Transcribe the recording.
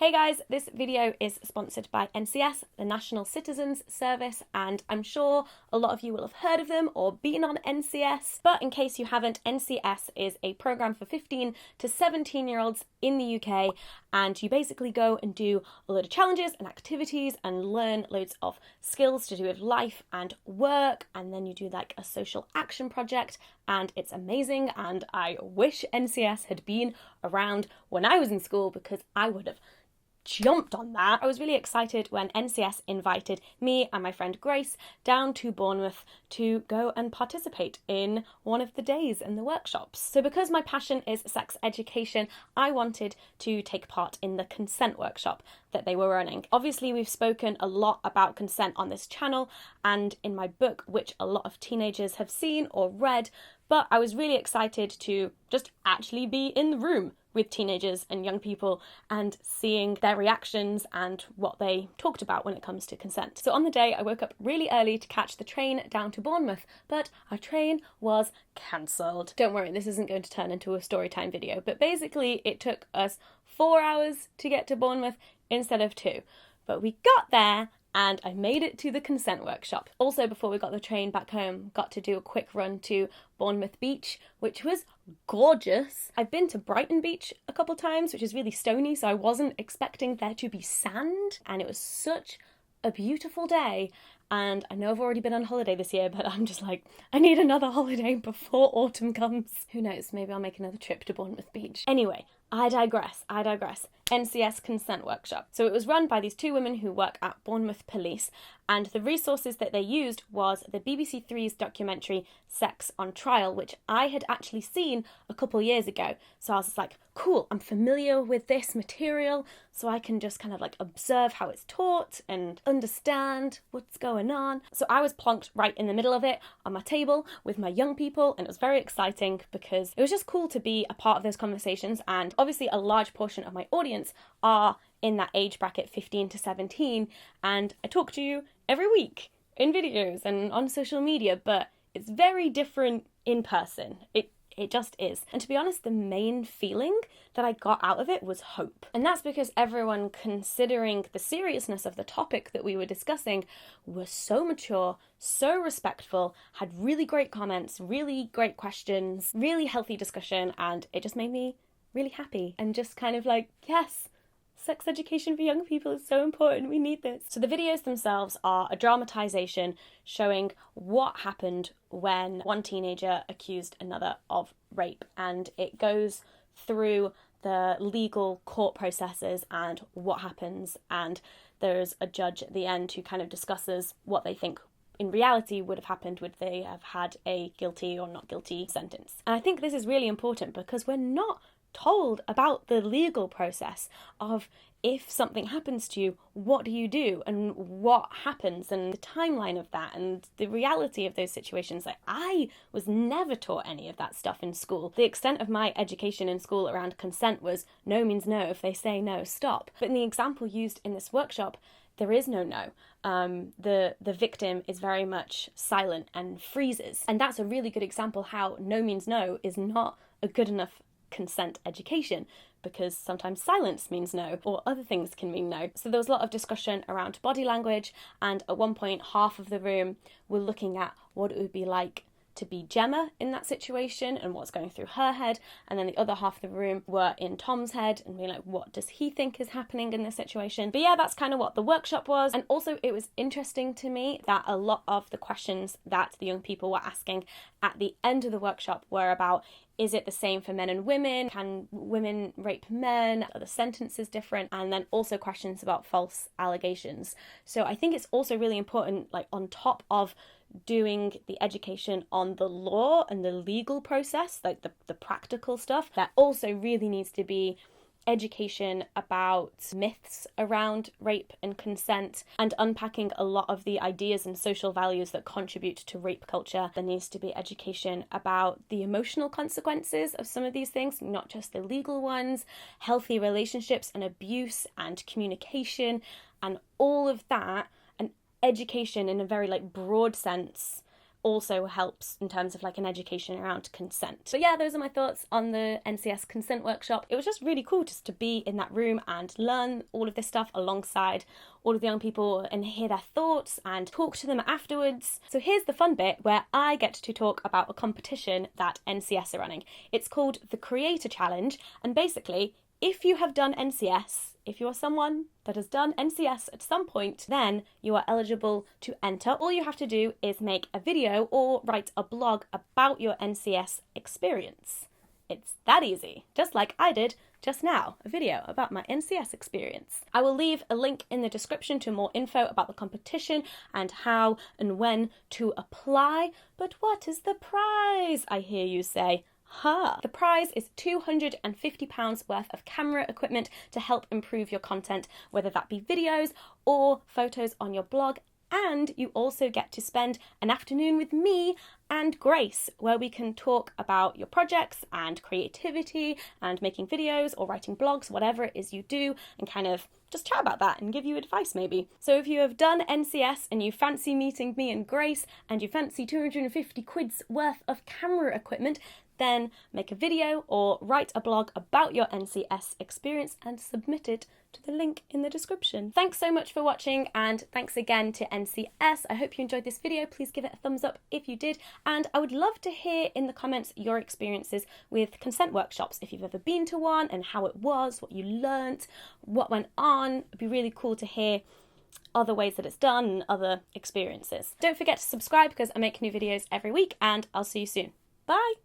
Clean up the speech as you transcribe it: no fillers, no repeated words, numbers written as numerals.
Hey guys, this video is sponsored by NCS, the National Citizens Service, and I'm sure a lot of you will have heard of them or been on NCS, but in case you haven't, NCS is a program for 15 to 17-year-olds in the UK, and you basically go and do a load of challenges and activities and learn loads of skills to do with life and work, and then you do like a social action project, and it's amazing, and I wish NCS had been around when I was in school because I would have jumped on that. I was really excited when NCS invited me and my friend Grace down to Bournemouth to go and participate in one of the days in the workshops. So because my passion is sex education, I wanted to take part in the consent workshop that they were running. Obviously, we've spoken a lot about consent on this channel and in my book, which a lot of teenagers have seen or read, but I was really excited to just actually be in the room with teenagers and young people and seeing their reactions and what they talked about when it comes to consent. So on the day, I woke up really early to catch the train down to Bournemouth, but our train was cancelled. Don't worry, this isn't going to turn into a story time video, but basically it took us 4 hours to get to Bournemouth instead of 2. But we got there and I made it to the consent workshop. Also, before we got the train back home, got to do a quick run to Bournemouth Beach, which was gorgeous. I've been to Brighton Beach a couple times, which is really stony, so I wasn't expecting there to be sand, and it was such a beautiful day. And I know I've already been on holiday this year, but I'm just like, I need another holiday before autumn comes. Who knows, maybe I'll make another trip to Bournemouth Beach. Anyway, I digress. NCS Consent Workshop. So it was run by these 2 women who work at Bournemouth Police, and the resources that they used was the BBC Three's documentary Sex on Trial, which I had actually seen a couple years ago. So I was just like, cool, I'm familiar with this material, so I can just kind of like observe how it's taught and understand what's going on. So I was plonked right in the middle of it on my table with my young people, and it was very exciting because it was just cool to be a part of those conversations. And obviously a large portion of my audience are in that age bracket 15 to 17, and I talk to you every week in videos and on social media, but it's very different in person. It just is. And to be honest, the main feeling that I got out of it was hope. And that's because everyone, considering the seriousness of the topic that we were discussing, were so mature, so respectful, had really great comments, really great questions, really healthy discussion, and it just made me really happy and just kind of like, yes, sex education for young people is so important, we need this. So the videos themselves are a dramatisation showing what happened when one teenager accused another of rape, and it goes through the legal court processes and what happens, and there's a judge at the end who kind of discusses what they think in reality would have happened would they have had a guilty or not guilty sentence. And I think this is really important because we're not told about the legal process of if something happens to you, what do you do and what happens and the timeline of that and the reality of those situations. Like, I was never taught any of that stuff in school. The extent of my education in school around consent was no means no. If they say no, stop. But in the example used in this workshop, there is no. The victim is very much silent and freezes. And that's a really good example how no means no is not a good enough consent education, because sometimes silence means no, or other things can mean no. So there was a lot of discussion around body language, and at one point half of the room were looking at what it would be like to be Gemma in that situation and what's going through her head, and then the other half of the room were in Tom's head and being like, what does he think is happening in this situation? But yeah, that's kind of what the workshop was. And also it was interesting to me that a lot of the questions that the young people were asking at the end of the workshop were about, is it the same for men and women? Can women rape men? Are the sentences different? And then also questions about false allegations. So I think it's also really important, like on top of doing the education on the law and the legal process, like the practical stuff, that also really needs to be education about myths around rape and consent and unpacking a lot of the ideas and social values that contribute to rape culture. There needs to be education about the emotional consequences of some of these things, not just the legal ones, healthy relationships and abuse and communication and all of that, and education in a very like broad sense also helps in terms of like an education around consent. But yeah, those are my thoughts on the NCS consent workshop. It was just really cool just to be in that room and learn all of this stuff alongside all of the young people and hear their thoughts and talk to them afterwards. So here's the fun bit where I get to talk about a competition that NCS are running. It's called the Creator Challenge, and basically, if you have done NCS, if you are someone that has done NCS at some point, then you are eligible to enter. All you have to do is make a video or write a blog about your NCS experience. It's that easy, just like I did just now, a video about my NCS experience. I will leave a link in the description to more info about the competition and how and when to apply. But what is the prize, I hear you say? The prize is £250 worth of camera equipment to help improve your content, whether that be videos or photos on your blog. And you also get to spend an afternoon with me and Grace, where we can talk about your projects and creativity and making videos or writing blogs, whatever it is you do, and kind of just chat about that and give you advice maybe. So if you have done NCS and you fancy meeting me and Grace and you fancy 250 quid's worth of camera equipment, then make a video or write a blog about your NCS experience and submit it to the link in the description. Thanks so much for watching, and thanks again to NCS. I hope you enjoyed this video. Please give it a thumbs up if you did, and I would love to hear in the comments your experiences with consent workshops, if you've ever been to one and how it was, what you learnt, what went on. It'd be really cool to hear other ways that it's done and other experiences. Don't forget to subscribe because I make new videos every week, and I'll see you soon. Bye!